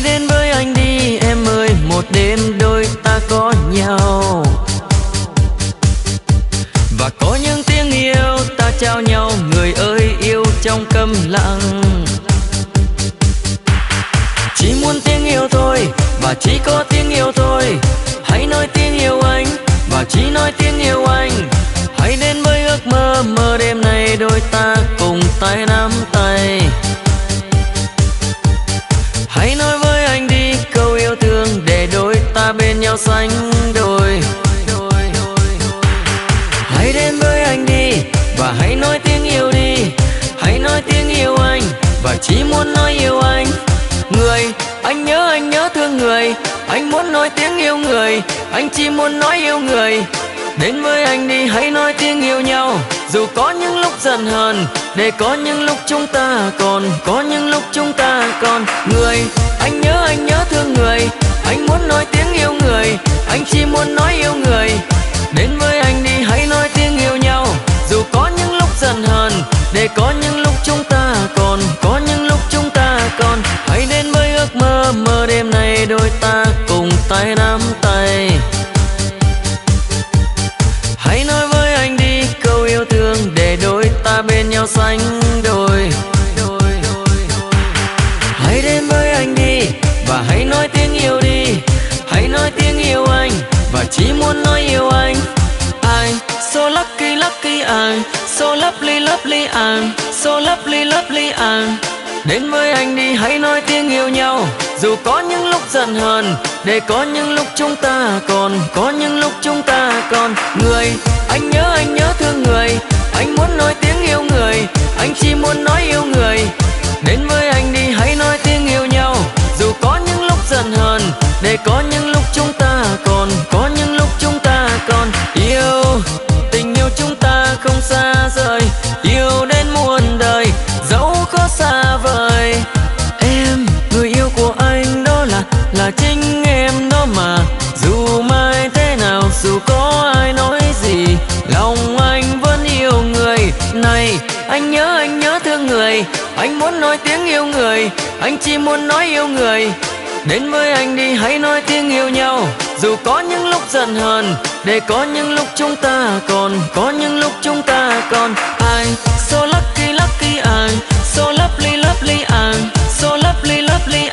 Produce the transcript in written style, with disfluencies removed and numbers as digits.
đến với anh đi em ơi, một đêm đôi ta có nhau. Và có những tiếng yêu ta trao nhau, người ơi yêu trong câm lặng. Chỉ muốn tiếng yêu thôi và chỉ có tiếng yêu thôi. Hãy nói tiếng yêu anh và chỉ nói tiếng yêu anh. Hãy đến với ước mơ, mơ đêm này đôi ta cùng tay nắm tay. Hãy nói với anh đi câu yêu thương để đôi ta bên nhau sánh đôi. Hãy đến với anh đi và hãy nói tiếng yêu đi. Hãy nói tiếng yêu anh và chỉ muốn nói yêu anh. Người, anh nhớ thương người. Anh muốn nói tiếng yêu người. Anh chỉ muốn nói yêu người. Đến với anh đi hãy nói tiếng yêu nhau. Dù có những lúc giận hờn, để có những lúc chúng ta còn, có những lúc chúng ta còn. Người, anh nhớ thương người. Anh muốn nói tiếng yêu người. Anh chỉ muốn nói yêu người. Đến với anh đi hãy nói tiếng yêu nhau. Dù có những lúc giận hờn, để có những lúc chúng ta còn, có những lúc chúng ta còn. Hãy đến với ước mơ, mơ đêm này đôi ta cùng tay nắm tay. Hãy nói với anh đi câu yêu thương để đôi ta bên nhau sánh đôi. Hãy đến với anh đi và hãy nói tiếng yêu đi. Hãy nói tiếng yêu anh và chỉ muốn nói yêu anh. I'm so lucky, lucky I'm so lovely, lovely I'm so lovely, lovely I'm. Đến với anh đi hãy nói tiếng yêu nhau. Dù có những lúc giận hờn, để có những lúc chúng ta còn, có những lúc chúng ta còn. Người, anh nhớ thương người. Anh muốn nói tiếng yêu người. Anh chỉ muốn nói yêu người. Đến với anh đi hãy nói tiếng yêu nhau. Dù có những lúc giận hờn, để có những lúc chúng ta còn, có những lúc chúng ta còn. Yêu, tình yêu chúng ta không xa rời. Yêu đến muôn đời, dẫu có xa vời. Em, người yêu của anh đó là chính em đó mà. Dù mai thế nào, dù có ai nói gì, lòng anh vẫn yêu người. Này, anh nhớ thương người. Anh muốn nói tiếng yêu người. Anh chỉ muốn nói yêu người. Đến với anh đi hãy nói tiếng yêu nhau. Dù có những lúc giận hờn, để có những lúc chúng ta còn, có những lúc chúng ta còn. I'm so lucky, lucky I'm so lovely, lovely I'm so lovely, lovely